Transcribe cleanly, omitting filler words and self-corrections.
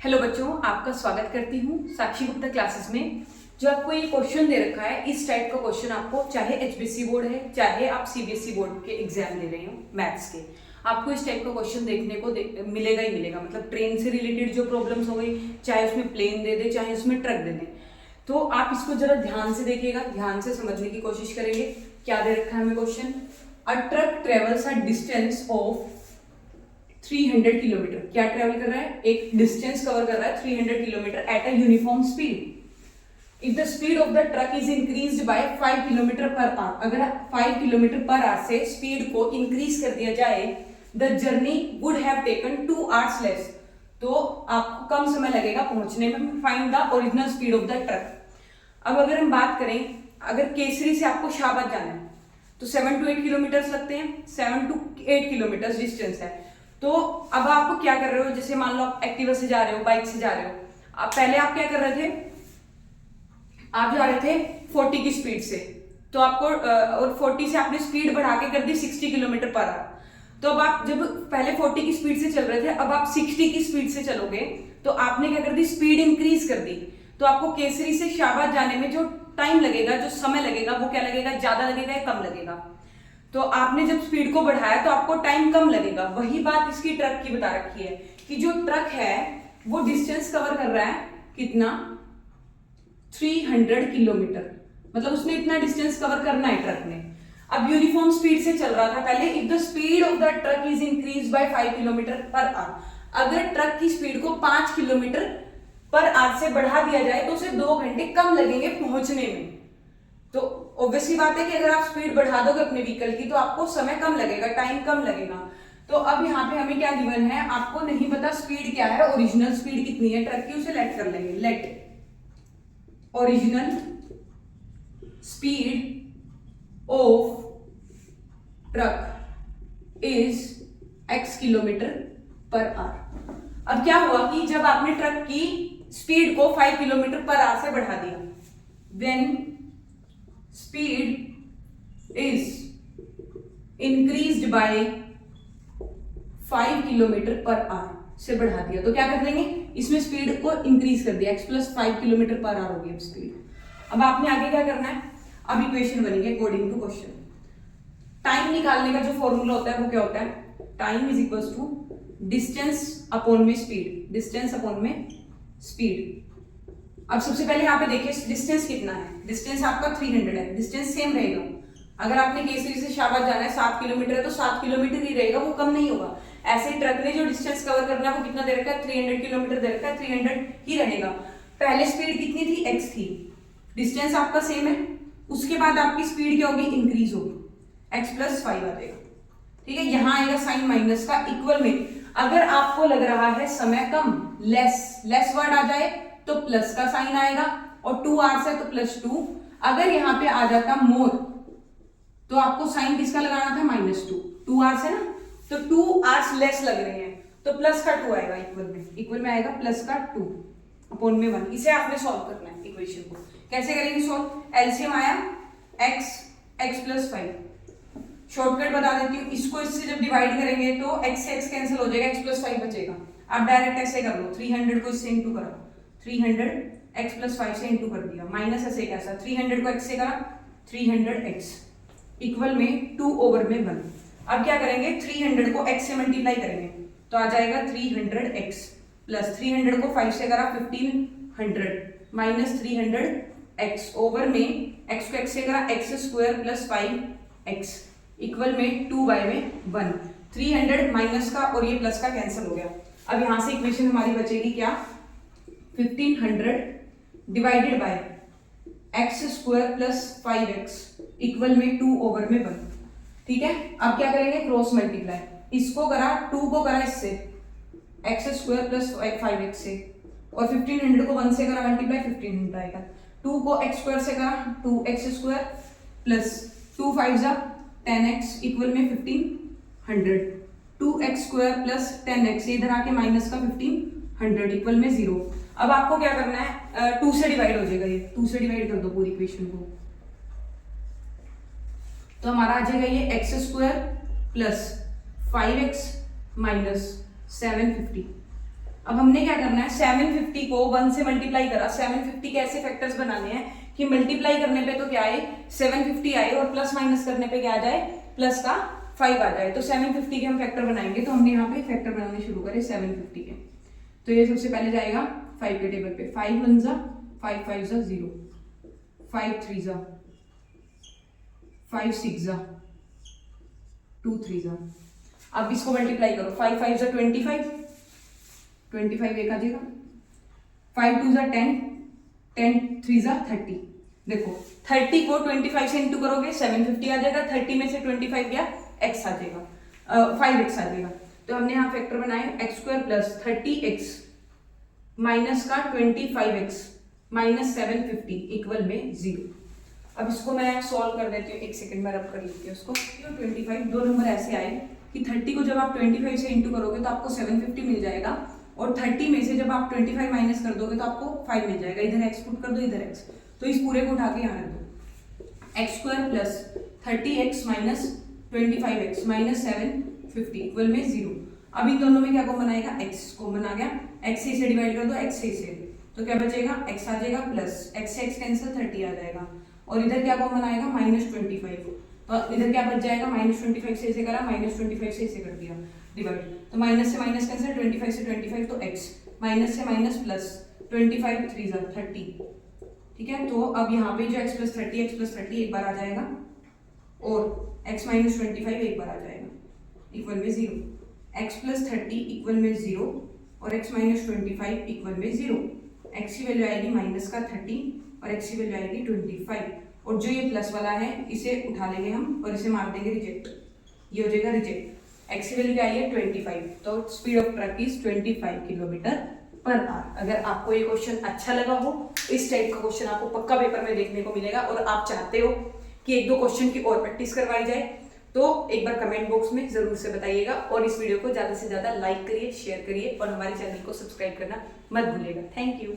Hello बच्चों, आपका स्वागत करती हूँ साक्षी गुप्ता क्लासेस में। जो आपको ये क्वेश्चन दे रखा है, इस टाइप का क्वेश्चन आपको चाहे एचबीसी बोर्ड है चाहे आप सीबीएसई बोर्ड के एग्जाम दे रहे हो मैथ्स के, आपको इस टाइप का क्वेश्चन देखने को मिलेगा ही मिलेगा। मतलब ट्रेन से रिलेटेड जो प्रॉब्लम्स हो गई, चाहे उसमें प्लेन दे दे चाहे उसमें ट्रक दे दे, तो आप इसको जरा ध्यान से देखिएगा, ध्यान से समझने की कोशिश करेंगे। क्या दे रखा है हमें question? A truck travels a distance of 300 kilometre. क्या ट्रेवल कर रहा है? एक डिस्टेंस कवर कर रहा है 300 kilometre at a uniform speed. If the speed of the truck is increased by 5 kilometre per our, अगर 5 किलोमीटर पर आवर से स्पीड को इंक्रीज कर दिया जाए, the journey would have taken 2 hours less, तो आपको कम समय लगेगा पहुंचने में। Find the original speed of the truck. अब अगर हम बात करें, अगर केसरी से आपको शाहबाद जाना है तो 7 to 8 किलोमीटर लगते हैं, 7 to 8 किलोमीटर डिस्टेंस है। तो अब आप क्या कर रहे हो, जैसे मान लो आप एक्टिवा से जा रहे हो, बाइक से जा रहे हो, अब पहले आप क्या कर रहे थे, आप जा रहे थे 40 की स्पीड से, तो आपको और 40 से आपने स्पीड बढ़ा के कर दी 60 किलोमीटर पर आवर। तो अब आप जब पहले 40 की स्पीड से चल रहे थे, अब आप 60 की स्पीड से चलोगे, तो आपने क्या कर दी, स्पीड इंक्रीज कर दी। तो आपको केसरी से शाहबाद जाने में जो टाइम लगेगा, जो समय लगेगा, वो क्या लगेगा, ज्यादा लगेगा या कम लगेगा? तो आपने जब स्पीड को बढ़ाया तो आपको टाइम कम लगेगा। वही बात इसकी ट्रक की बता रखी है कि जो ट्रक है वो डिस्टेंस कवर कर रहा है कितना, 300 किलोमीटर। मतलब उसने इतना डिस्टेंस कवर करना है ट्रक ने। अब यूनिफॉर्म स्पीड से चल रहा था पहले। If the speed of the truck is increase by 5 kilometre per our, अगर ट्रक की स्पीड को 5 किलोमीटर पर आवर से बढ़ा दिया जाए तो उसे 2 घंटे कम लगेंगे पहुंचने में। तो ऑब्वियसली बात है कि अगर आप स्पीड बढ़ा दोगे अपने व्हीकल की तो आपको समय कम लगेगा, टाइम कम लगेगा। तो अब यहाँ पे हमें क्या गिवन है, आपको नहीं पता स्पीड क्या है, ओरिजिनल स्पीड कितनी है ट्रक की, उसे लेट कर लेंगे। Let original speed of truck is x kilometre per hour. अब क्या हुआ कि जब आपने ट्रक की स्पीड को 5 किलोमीटर पर आवर से बढ़ा दिया, when speed is increased by 5 kilometre per our से बढ़ा दिया, तो क्या कर देंगे, इसमें स्पीड को इंक्रीज कर दिया, x plus 5 kilometre per our हो गई अब स्पीड। अब आपने आगे क्या करना है, अब इक्वेशन बनेगी अकॉर्डिंग टू क्वेश्चन। टाइम निकालने का जो फॉर्मूला होता है वो क्या होता है, time is equal to distance upon में स्पीड, डिस्टेंस अपॉन में स्पीड। अब सबसे पहले यहाँ पे देखिए डिस्टेंस कितना है, डिस्टेंस आपका 300 है, डिस्टेंस सेम रहेगा। अगर आपने केसरी से शाहबाद जाना है 7 किलोमीटर है तो 7 किलोमीटर ही रहेगा, वो कम नहीं होगा। ऐसे ही ट्रक ने जो डिस्टेंस कवर करना है वो कितना दे रखा है, 300 किलोमीटर दे रखा है, 300 ही रहेगा। पहले स्पीड कितनी थी, x थी, डिस्टेंस आपका सेम है, उसके बाद आपकी स्पीड क्या होगी, इंक्रीज होगी, x प्लस 5 आ जाएगा। ठीक है, यहाँ आएगा साइन माइनस का, इक्वल में अगर आपको लग रहा है समय कम, लेस वर्ड आ जाए तो प्लस का साइन आएगा, और 2 आवर्स है तो +2। अगर यहाँ पे आ जाता मोर तो आपको साइन किसका लगाना था, -2। 2 आवर्स है ना, तो 2 आवर्स लेस लग रहे हैं तो प्लस का 2 आएगा, इक्वल में आएगा प्लस का 2 अपॉन में 1। इसे आपने सॉल्व करना है इक्वेशन को। कैसे करेंगे सॉल्व, एलसीएम आया x प्लस 5, शॉर्टकट बता देती हूँ, इसको इससे जब डिवाइड करेंगे तो x से x कैंसिल हो जाएगा, x प्लस 5 बचेगा। आप डायरेक्ट ऐसे कर लो, 300 को इससे इंटू करो, 300 x प्लस 5 से इंटू कर दिया, माइनस ऐसे कैसा, 300 को x से करा, 300x इक्वल में 2 ओवर में 1। अब क्या करेंगे, 300 को x से मल्टीप्लाई करेंगे तो आ जाएगा 300x प्लस 300 को 5 से करा 1500 माइनस 300x ओवर में x को x से करा x square plus 5x equal में 2 बाय में 1। 300 माइनस का और ये प्लस का कैंसिल हो गया। अब यहां से इक्वेशन हमारी बचेगी क्या, 1500 divided by x square plus 5x equal में 2 ओवर में 1। ठीक है, अब क्या करेंगे, क्रॉस मल्टीप्लाई, इसको करा 2 को करा इससे x स्क्वायर प्लस 5x से, और 1500 को 1 से करा मल्टीप्लाई, 1500 आएगा। 2 को x स्क्वायर से करा 2x स्क्वायर प्लस 2 5 जा 10x इक्वल में 1500, 2x स्क्वायर प्लस 10x, इधर आके माइनस का 1500 इक्वल में 0। अब आपको क्या करना है, 2 से डिवाइड हो जाएगा, ये 2 से डिवाइड कर दो पूरी इक्वेशन को, तो हमारा आ जाएगा ये x square plus 5x minus 750 अब हमने क्या करना है, 750 को 1 से मल्टीप्लाई करा। 750 के ऐसे फैक्टर्स बनाने हैं कि मल्टीप्लाई करने पे तो क्या आए, 750 आए, और प्लस माइनस करने पे क्या आ जाए, प्लस का 5 आ जाए। तो 750 के हम फैक्टर बनाएंगे। तो हमने यहाँ पे फैक्टर बनाने शुरू करे 750 के। तो ये सबसे पहले जाएगा 5 के टेबल पे। 5 1 जा 5 5 जा 0, 5 3 जा 5 6 जा 2 3 जा। अब इसको मल्टीप्लाई करो। 5 5 जा 25, 25 एक आ जाएगा। 5 2 जा 10, 10 3 जा 30। देखो 30 को 25 से इंटू करोगे 750 आ जाएगा। 30 में से 25 गया, x आ जाएगा, 5x आ जाएगा। तो हमने यहाँ फैक्टर बनाए x square plus 30x minus का 25x माइनस 750 इक्वल में 0। अब इसको मैं सॉल्व कर देती हूँ, एक सेकंड में रब कर लेती हूँ उसको। 25 दो नंबर ऐसे आए कि 30 को जब आप 25 से इंटू करोगे तो आपको 750 मिल जाएगा, और 30 में से जब आप 25 माइनस कर दोगे तो आपको 5 मिल जाएगा। इधर x पुट कर दो, इधर x, तो इस पूरे को उठा के यहाँ रख दो। X square plus 30x minus 25x minus 750 equal में 0। अब इन दोनों में क्या कॉमन आएगा, x कॉमन आ गया। x से इसे डिवाइड कर दो, x से इसे, तो क्या बचेगा, x आ जाएगा प्लस x से x कैंसिल 30 आ जाएगा, और इधर क्या कॉमन आएगा -25। तो इधर क्या बच जाएगा, -25 से इसे करा, -25 से इसे कर दिया डिवाइड, तो माइनस से माइनस कैंसिल, 25 से 25 तो x, माइनस से माइनस प्लस 25 3 जा 30। ठीक है, तो अब यहाँ पे जो x प्लस 30 एक बार आ जाएगा, और x माइनस 25 एक बार आ जाएगा इक्वल में 0। x प्लस 30 इक्वल में 0 और x माइनस 25 इक्वल में 0। x की वैल्यू आएगी माइनस का 30 और x की वैल्यू आएगी 25, और जो ये प्लस वाला है इसे उठा लेंगे हम और इसे मार देंगे रिजेक्ट, ये हो जाएगा रिजेक्ट। x की वैल्यू क्या आई है 25, तो speed of truck is 25 kilometre per our. अगर आपको ये क्वेश्चन अच्छा लगा हो, इस टाइप का क्वेश्चन आपको पक्का पेपर में देखने को मिलेगा, और आप चाहते हो कि एक दो क्वेश्चन की और प्रैक्टिस करवाई जाए, तो एक बार कमेंट बॉक्स में जरूर से बताइएगा, और इस वीडियो को ज्यादा से ज्यादा लाइक करिए, शेयर करिए, और हमारे चैनल को सब्सक्राइब करना मत भूलिएगा। Thank you.